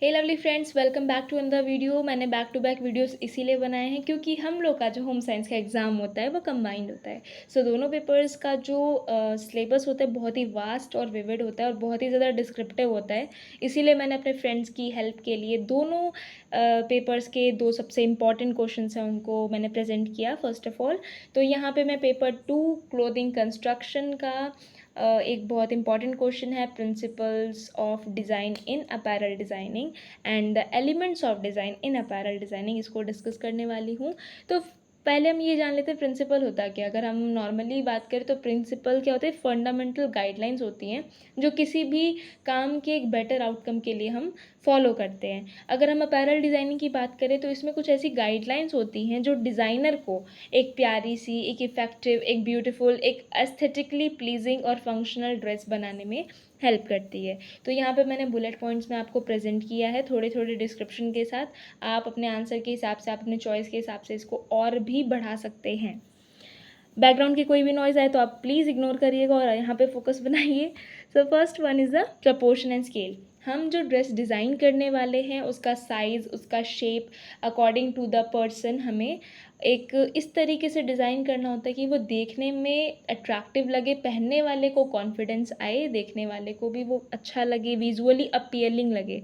Hey lovely friends, welcome back to another video. मैंने back to back videos इसीलिए बनाए हैं क्योंकि हम लोग का जो होम साइंस का एग्ज़ाम होता है वो कंबाइंड होता है। सो दोनों पेपर्स का जो सिलेबस होता है बहुत ही वास्ट और विविड होता है और बहुत ही ज़्यादा डिस्क्रिप्टिव होता है। इसीलिए मैंने अपने फ्रेंड्स की हेल्प के लिए दोनों पेपर्स के दो सबसे इम्पॉर्टेंट क्वेश्चन हैं उनको मैंने प्रेजेंट किया। फर्स्ट ऑफ ऑल तो यहाँ पे मैं पेपर 2 क्लोथिंग कंस्ट्रक्शन का एक बहुत इंपॉर्टेंट क्वेश्चन है, principles of design in apparel designing and the elements of design in apparel designing, इसको डिस्कस करने वाली हूँ। तो पहले हम ये जान लेते हैं प्रिंसिपल होता क्या। अगर हम नॉर्मली बात करें तो प्रिंसिपल क्या होते हैं, फंडामेंटल गाइडलाइंस होती हैं जो किसी भी काम के एक बेटर आउटकम के लिए हम फॉलो करते हैं। अगर हम अपैरल डिज़ाइनिंग की बात करें तो इसमें कुछ ऐसी गाइडलाइंस होती हैं जो डिज़ाइनर को एक प्यारी सी, एक इफ़ेक्टिव, एक ब्यूटीफुल, एक एस्थेटिकली प्लीजिंग और फंक्शनल ड्रेस बनाने में हेल्प करती है। तो यहाँ पे मैंने बुलेट पॉइंट्स में आपको प्रेजेंट किया है थोड़े थोड़े डिस्क्रिप्शन के साथ। आप अपने आंसर के हिसाब से, आप अपने चॉइस के हिसाब से इसको और भी बढ़ा सकते हैं। बैकग्राउंड की कोई भी नॉइज़ आए तो आप प्लीज़ इग्नोर करिएगा और यहाँ पे फोकस बनाइए। So first one is the proportion and scale. हम जो ड्रेस डिज़ाइन करने वाले हैं उसका साइज़, उसका shape according to the person हमें एक इस तरीके से डिज़ाइन करना होता है कि वो देखने में अट्रैक्टिव लगे, पहनने वाले को कॉन्फिडेंस आए, देखने वाले को भी वो अच्छा लगे, विजुअली अपीयलिंग लगे।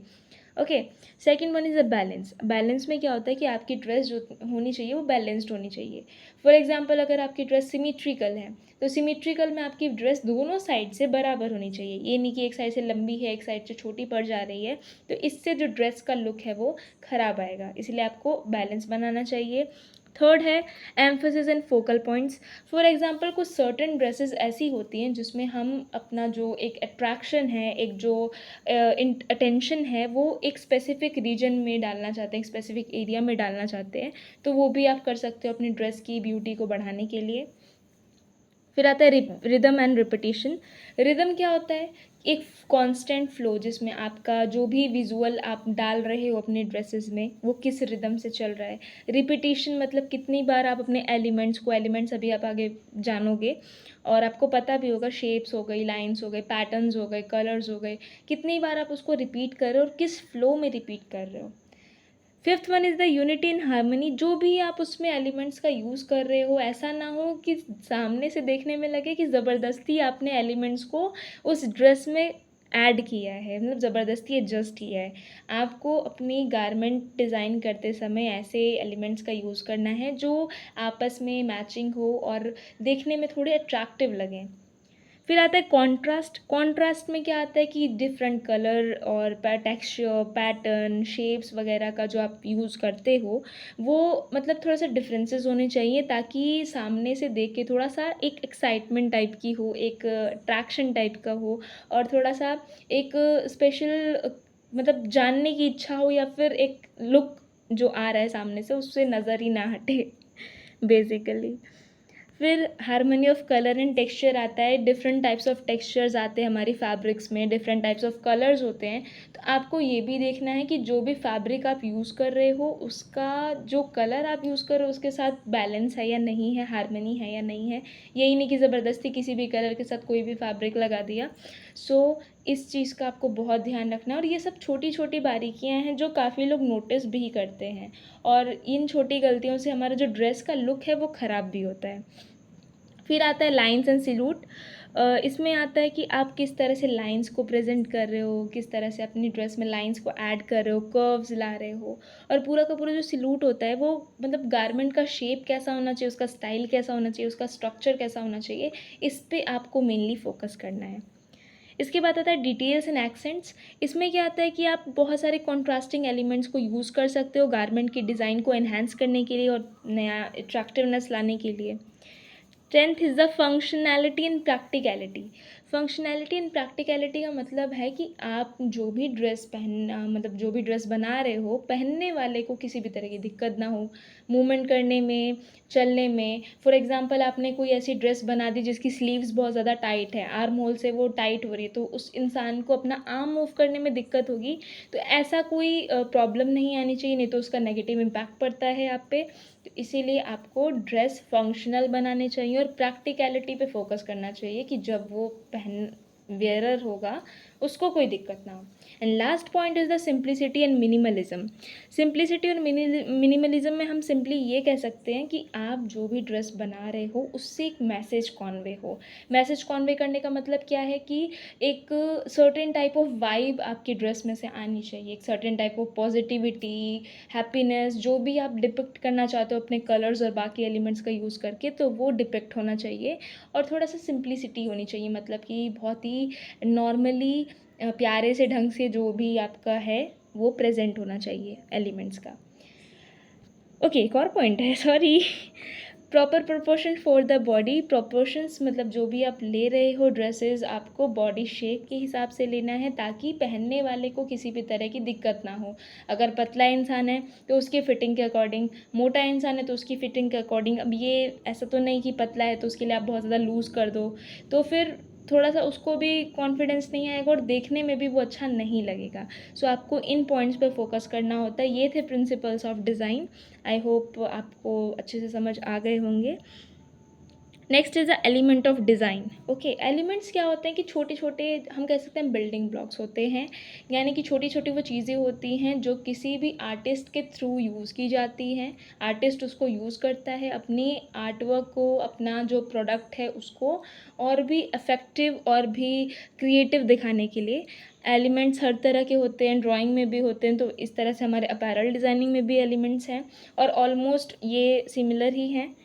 Okay, second one is a balance. Balance में क्या होता है कि आपकी ड्रेस जो होनी चाहिए वो बैलेंस्ड होनी चाहिए। फॉर एग्जांपल अगर आपकी ड्रेस सिमेट्रिकल है तो सिमेट्रिकल में आपकी ड्रेस दोनों साइड से बराबर होनी चाहिए। ये नहीं कि एक साइड से लंबी है, एक साइड से छोटी पड़ जा रही है, तो इससे जो ड्रेस का लुक है वो ख़राब आएगा। इसलिए आपको बैलेंस बनाना चाहिए। थर्ड है emphasis and focal points. For example कुछ सर्टेन ड्रेसेस ऐसी होती हैं जिसमें हम अपना जो एक अट्रैक्शन है, एक जो अटेंशन है, वो एक स्पेसिफिक रीजन में डालना चाहते हैं, एक स्पेसिफिक एरिया में डालना चाहते हैं, तो वो भी आप कर सकते हो अपनी ड्रेस की ब्यूटी को बढ़ाने के लिए। फिर आता है रिदम एंड रिपीटिशन। रिदम क्या होता है, एक कांस्टेंट फ्लो जिसमें आपका जो भी विजुअल आप डाल रहे हो अपने ड्रेसेस में वो किस रिदम से चल रहा है। रिपीटिशन मतलब कितनी बार आप अपने एलिमेंट्स अभी आप आगे जानोगे और आपको पता भी होगा, शेप्स हो गई, लाइंस हो गए, पैटर्न्स हो गए, कलर्स हो गए, कितनी बार आप उसको रिपीट कर रहे हो और किस फ्लो में रिपीट कर रहे हो। Fifth one is the unity in harmony. जो भी आप उसमें एलिमेंट्स का यूज़ कर रहे हो ऐसा ना हो कि सामने से देखने में लगे कि ज़बरदस्ती आपने एलिमेंट्स को उस ड्रेस में ऐड किया है, मतलब ज़बरदस्ती एडजस्ट किया है। आपको अपनी गारमेंट डिज़ाइन करते समय ऐसे एलिमेंट्स का यूज़ करना है जो आपस में मैचिंग हो और देखने में थोड़े अट्रैक्टिव लगें। फिर आता है कॉन्ट्रास्ट। कॉन्ट्रास्ट में क्या आता है कि डिफरेंट कलर और टेक्सचर, पैटर्न, शेप्स वगैरह का जो आप यूज़ करते हो वो मतलब थोड़ा सा डिफरेंसेस होने चाहिए ताकि सामने से देख के थोड़ा सा एक एक्साइटमेंट टाइप की हो, एक अट्रैक्शन टाइप का हो और थोड़ा सा एक स्पेशल मतलब जानने की इच्छा हो या फिर एक लुक जो आ रहा है सामने से उससे नज़र ही ना हटे बेसिकली। फिर harmony of colour and texture आता है। डिफरेंट टाइप्स ऑफ टेक्सचर्स आते हैं हमारी फैब्रिक्स में, डिफरेंट टाइप्स ऑफ कलर्स होते हैं, तो आपको ये भी देखना है कि जो भी फैब्रिक आप यूज़ कर रहे हो उसका जो कलर आप यूज़ कर रहे हो उसके साथ बैलेंस है या नहीं है, हार्मनी है या नहीं है। यही नहीं कि ज़बरदस्ती किसी भी कलर के साथ कोई भी फैब्रिक लगा दिया। सो इस चीज़ का आपको बहुत ध्यान रखना है और ये सब छोटी छोटी बारीकियाँ हैं जो काफ़ी लोग नोटिस भी करते हैं और इन छोटी गलतियों से हमारा जो ड्रेस का लुक है वो ख़राब भी होता है। फिर आता है लाइंस एंड सिलूट। इसमें आता है कि आप किस तरह से लाइंस को प्रेजेंट कर रहे हो, किस तरह से अपनी ड्रेस में लाइंस को ऐड कर रहे हो, कर्व्स ला रहे हो और पूरा का पूरा जो सिलूट होता है वो मतलब गारमेंट का शेप कैसा होना चाहिए, उसका स्टाइल कैसा होना चाहिए, उसका स्ट्रक्चर कैसा होना चाहिए, इस पे आपको मेनली फोकस करना है। इसके बाद आता है डिटेल्स एंड एक्सेंट्स। इसमें क्या आता है कि आप बहुत सारे कॉन्ट्रास्टिंग एलिमेंट्स को यूज़ कर सकते हो गारमेंट की डिज़ाइन को एनहांस करने के लिए और नया अट्रैक्टिवनेस लाने के लिए। 10th is the functionality and practicality. Functionality and practicality का मतलब है कि आप जो भी ड्रेस पहनना मतलब जो भी ड्रेस बना रहे हो पहनने वाले को किसी भी तरह की दिक्कत ना हो मूवमेंट करने में, चलने में। फॉर एग्जांपल आपने कोई ऐसी ड्रेस बना दी जिसकी स्लीव्स बहुत ज़्यादा टाइट है, आर्म होल से वो टाइट हो रही है, तो उस इंसान को अपना आर्म मूव करने में दिक्कत होगी। तो ऐसा कोई प्रॉब्लम नहीं आनी चाहिए, नहीं तो उसका नेगेटिव इम्पैक्ट पड़ता है आप पे। तो इसीलिए आपको ड्रेस फंक्शनल बनाने चाहिए और प्रैक्टिकलिटी पे फोकस करना चाहिए कि जब वो पहन वेयरर होगा उसको कोई दिक्कत ना हो। And last point is the simplicity and minimalism. Simplicity और मिनिमलिज्म में हम सिंपली ये कह सकते हैं कि आप जो भी ड्रेस बना रहे हो उससे एक मैसेज कॉन्वे हो। मैसेज कॉन्वे करने का मतलब क्या है कि एक सर्टेन टाइप ऑफ वाइब आपकी ड्रेस में से आनी चाहिए, एक certain type of positivity, happiness, जो भी आप डिपिक्ट करना चाहते हो अपने कलर्स और बाकी एलिमेंट्स का यूज़ करके, तो वो डिपिक्ट होना चाहिए। और थोड़ा सा सिंप्लिसिटी होनी चाहिए, मतलब कि बहुत ही नॉर्मली प्यारे से ढंग से जो भी आपका है वो प्रेजेंट होना चाहिए एलिमेंट्स का। ओके, एक और पॉइंट है, sorry. Proper proportion for the body. Proportions मतलब जो भी आप ले रहे हो ड्रेसेस, आपको बॉडी शेप के हिसाब से लेना है ताकि पहनने वाले को किसी भी तरह की दिक्कत ना हो। अगर पतला इंसान है तो उसकी फिटिंग के अकॉर्डिंग, मोटा इंसान है तो उसकी फिटिंग के अकॉर्डिंग। अब ये ऐसा तो नहीं कि पतला है तो उसके लिए आप बहुत ज़्यादा लूज़ कर दो, तो फिर थोड़ा सा उसको भी कॉन्फिडेंस नहीं आएगा और देखने में भी वो अच्छा नहीं लगेगा। सो आपको इन पॉइंट्स पे फोकस करना होता है। ये थे principles of design. I hope आपको अच्छे से समझ आ गए होंगे। Next is the element of design. Okay, elements क्या होते हैं कि छोटे छोटे, हम कह सकते हैं बिल्डिंग ब्लॉक्स होते हैं, यानी कि छोटी छोटी वो चीज़ें होती हैं जो किसी भी आर्टिस्ट के थ्रू यूज़ की जाती हैं। आर्टिस्ट उसको यूज़ करता है अपनी आर्टवर्क को, अपना जो प्रोडक्ट है उसको और भी इफ़ेक्टिव और भी क्रिएटिव दिखाने के लिए। एलिमेंट्स हर तरह के होते हैं, ड्राइंग में भी होते हैं, तो इस तरह से हमारे अपैरल डिज़ाइनिंग में भी एलिमेंट्स हैं और ऑलमोस्ट ये सिमिलर ही हैं।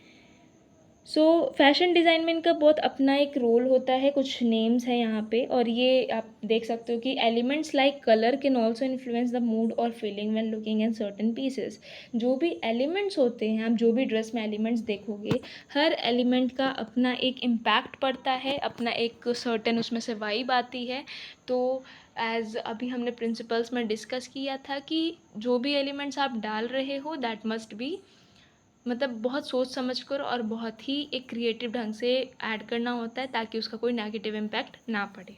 सो फैशन डिज़ाइन में इनका बहुत अपना एक रोल होता है, कुछ नेम्स हैं यहाँ पे, और ये आप देख सकते हो कि elements like colour can also influence the mood और feeling when looking at certain pieces. जो भी एलिमेंट्स होते हैं, आप जो भी ड्रेस में एलिमेंट्स देखोगे, हर एलिमेंट का अपना एक इम्पैक्ट पड़ता है, अपना एक सर्टेन उसमें से वाइब आती है। तो एज अभी हमने प्रिंसिपल्स में डिस्कस किया था कि जो भी एलिमेंट्स आप डाल रहे हो दैट मस्ट बी, मतलब बहुत सोच समझ कर और बहुत ही एक क्रिएटिव ढंग से ऐड करना होता है ताकि उसका कोई नेगेटिव इम्पैक्ट ना पड़े।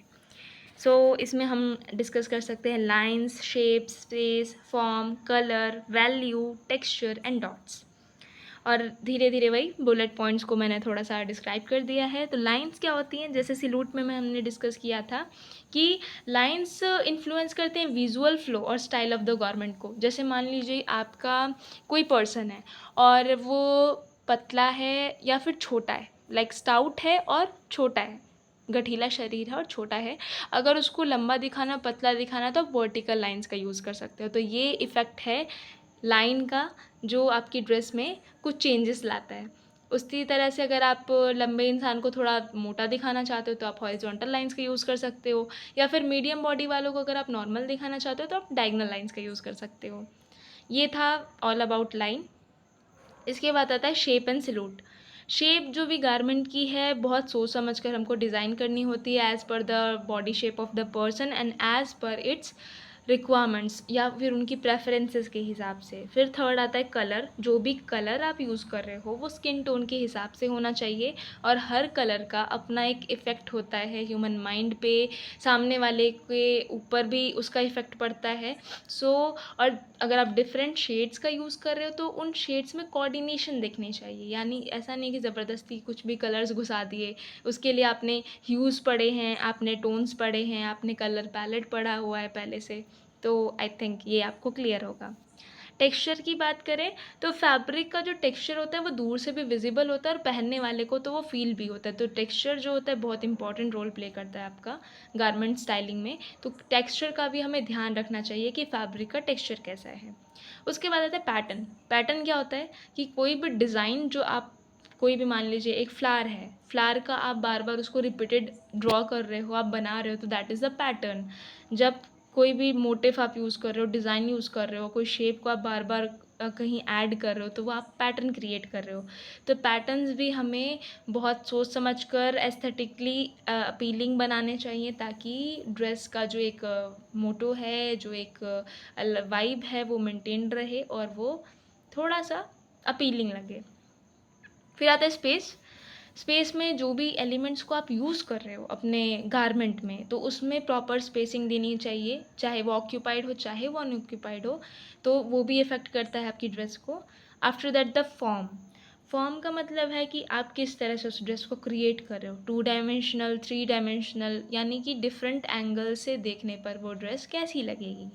सो इसमें हम डिस्कस कर सकते हैं lines, shape, space, form, colour, value, texture and dots. और धीरे धीरे वही बुलेट पॉइंट्स को मैंने थोड़ा सा डिस्क्राइब कर दिया है। तो लाइंस क्या होती हैं, जैसे सिलूट में हमने डिस्कस किया था कि लाइंस इन्फ्लुएंस करते हैं विजुअल फ्लो और स्टाइल ऑफ द गारमेंट को। जैसे मान लीजिए आपका कोई पर्सन है और वो पतला है या फिर छोटा है, लाइक स्टाउट है और छोटा है, गठीला शरीर है और छोटा है। अगर उसको लंबा दिखाना, पतला दिखाना, तो आप वर्टिकल लाइंस का यूज़ कर सकते हो। तो ये इफ़ेक्ट है लाइन का जो आपकी ड्रेस में कुछ चेंजेस लाता है। उसी तरह से अगर आप लंबे इंसान को थोड़ा मोटा दिखाना चाहते हो तो आप हॉरिजॉन्टल लाइंस का यूज़ कर सकते हो, या फिर मीडियम बॉडी वालों को अगर आप नॉर्मल दिखाना चाहते हो तो आप डायगोनल लाइंस का यूज़ कर सकते हो। ये था ऑल अबाउट लाइन। इसके बाद आता है शेप एंड सिलूट। शेप जो भी गारमेंट की है बहुत सोच समझ कर हमको डिज़ाइन करनी होती है as per the body shape of the person and as per it's requirements या फिर उनकी प्रेफरेंसेस के हिसाब से। फिर थर्ड आता है कलर। जो भी कलर आप यूज़ कर रहे हो वो स्किन टोन के हिसाब से होना चाहिए और हर कलर का अपना एक इफ़ेक्ट होता है ह्यूमन माइंड पे, सामने वाले के ऊपर भी उसका इफ़ेक्ट पड़ता है। सो और अगर आप डिफरेंट शेड्स का यूज़ कर रहे हो तो उन शेड्स में कोऑर्डिनेशन दिखनी चाहिए, यानी ऐसा नहीं कि ज़बरदस्ती कुछ भी कलर्स घुसा दिए। उसके लिए आपने ह्यूज़ पढ़े हैं, आपने टोन्स पढ़े हैं, आपने कलर पैलेट पढ़ा हुआ है पहले से, तो आई थिंक ये आपको क्लियर होगा। टेक्सचर की बात करें तो फैब्रिक का जो टेक्सचर होता है वो दूर से भी विजिबल होता है और पहनने वाले को तो वो फील भी होता है। तो टेक्सचर जो होता है बहुत इंपॉर्टेंट रोल प्ले करता है आपका गारमेंट स्टाइलिंग में। तो टेक्सचर का भी हमें ध्यान रखना चाहिए कि फैब्रिक का टेक्सचर कैसा है। उसके बाद आता है पैटर्न। पैटर्न क्या होता है कि कोई भी डिज़ाइन जो आप, कोई भी मान लीजिए एक फ्लावर है, फ्लावर का आप बार बार उसको रिपीटेड ड्रॉ कर रहे हो, आप बना रहे हो, तो दैट इज़ अ पैटर्न। जब कोई भी मोटिव आप यूज़ कर रहे हो, डिज़ाइन यूज़ कर रहे हो, कोई शेप को आप बार बार कहीं ऐड कर रहे हो, तो वो आप पैटर्न क्रिएट कर रहे हो। तो पैटर्न्स भी हमें बहुत सोच समझ कर एस्थेटिकली अपीलिंग बनाने चाहिए ताकि ड्रेस का जो एक मोटो है, जो एक वाइब है वो मेंटेन रहे और वो थोड़ा सा अपीलिंग लगे। फिर आता है स्पेस। स्पेस में जो भी एलिमेंट्स को आप यूज़ कर रहे हो अपने गारमेंट में, तो उसमें प्रॉपर स्पेसिंग देनी चाहिए, चाहे वो ऑक्यूपाइड हो चाहे वो अनऑक्यूपाइड हो, तो वो भी इफ़ेक्ट करता है आपकी ड्रेस को। After that the form. Form का मतलब है कि आप किस तरह से उस ड्रेस को क्रिएट कर रहे हो, 2 डायमेंशनल, 3 डायमेंशनल, यानी कि डिफरेंट एंगल से देखने पर वो ड्रेस कैसी लगेगी।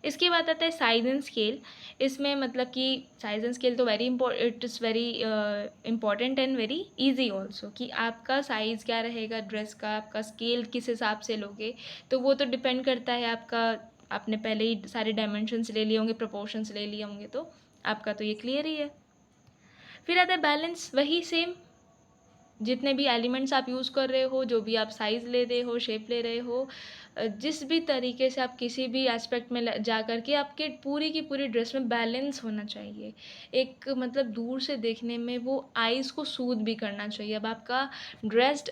इसके बाद आता है साइज़ एंड स्केल। इसमें मतलब कि साइज़ एंड स्केल तो it is very important and very easy also, कि आपका साइज़ क्या रहेगा ड्रेस का, आपका स्केल किस हिसाब से लोगे, तो वो तो डिपेंड करता है आपका, आपने पहले ही सारे डायमेंशंस ले लिए होंगे, प्रोपोर्शंस ले लिए होंगे, तो आपका तो ये क्लियर ही है। फिर आता है बैलेंस, वही सेम, जितने भी एलिमेंट्स आप यूज़ कर रहे हो, जो भी आप साइज़ ले रहे हो, शेप ले रहे हो, जिस भी तरीके से आप किसी भी एस्पेक्ट में जा कर के आपके पूरी की पूरी ड्रेस में बैलेंस होना चाहिए। एक मतलब दूर से देखने में वो आईज़ को सूद भी करना चाहिए। अब आपका ड्रेस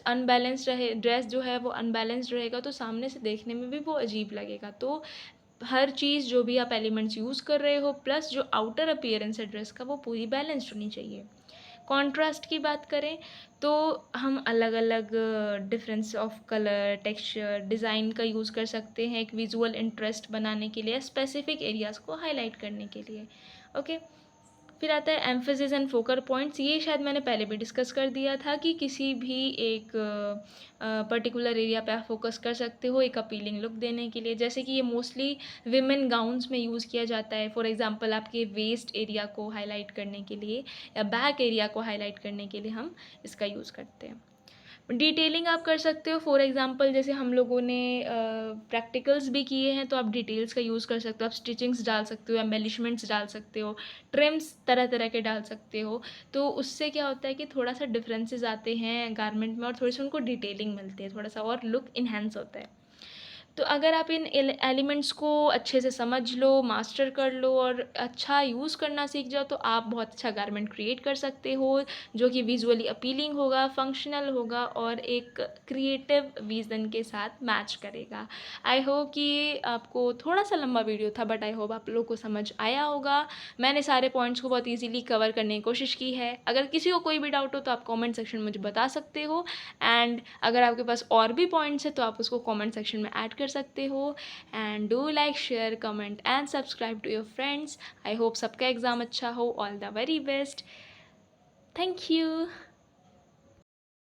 जो है वो अनबैलेंस्ड रहेगा, तो सामने से देखने में भी वो अजीब लगेगा। तो हर चीज़ जो भी आप एलिमेंट्स यूज़ कर रहे हो प्लस जो आउटर अपीयरेंस है ड्रेस का, वो पूरी बैलेंस्ड होनी चाहिए। कॉन्ट्रास्ट की बात करें तो हम अलग अलग difference of colour, texture, design का यूज़ कर सकते हैं एक विजुअल इंटरेस्ट बनाने के लिए, स्पेसिफिक एरियाज़ को हाईलाइट करने के लिए। ओके, फिर आता है एम्फेसिस एंड फोकल पॉइंट्स। ये शायद मैंने पहले भी डिस्कस कर दिया था कि किसी भी एक पर्टिकुलर एरिया पे आप फोकस कर सकते हो एक अपीलिंग लुक देने के लिए। जैसे कि ये मोस्टली विमेन गाउन्स में यूज़ किया जाता है। फॉर एग्जांपल आपके वेस्ट एरिया को हाईलाइट करने के लिए या बैक एरिया को हाईलाइट करने के लिए हम इसका यूज़ करते हैं। डिटेलिंग आप कर सकते हो, फॉर एग्जांपल जैसे हम लोगों ने प्रैक्टिकल्स भी किए हैं, तो आप डिटेल्स का यूज़ कर सकते हो, आप स्टिचिंग्स डाल सकते हो, एम्बेलिशमेंट्स डाल सकते हो, ट्रिम्स तरह तरह के डाल सकते हो। तो उससे क्या होता है कि थोड़ा सा डिफरेंसेस आते हैं गारमेंट में और थोड़ी सी उनको डिटेलिंग मिलती है, थोड़ा सा और लुक इन्हेंस होता है। तो अगर आप इन एलिमेंट्स को अच्छे से समझ लो, मास्टर कर लो और अच्छा यूज़ करना सीख जाओ, तो आप बहुत अच्छा गारमेंट क्रिएट कर सकते हो, जो कि विजुअली अपीलिंग होगा, फंक्शनल होगा और एक क्रिएटिव विज़न के साथ मैच करेगा। आई होप कि ये आपको थोड़ा सा लंबा वीडियो था, बट आई होप आप लोगों को समझ आया होगा। मैंने सारे पॉइंट्स को बहुत ईजीली कवर करने की कोशिश की है। अगर किसी को कोई भी डाउट हो तो आप कॉमेंट सेक्शन में मुझे बता सकते हो, एंड अगर आपके पास और भी पॉइंट्स है तो आप उसको कमेंट सेक्शन में ऐड कर सकते हो। And do like, share, comment and subscribe to your friends. I hope सबका एग्ज़ाम अच्छा हो। All the very best. Thank you.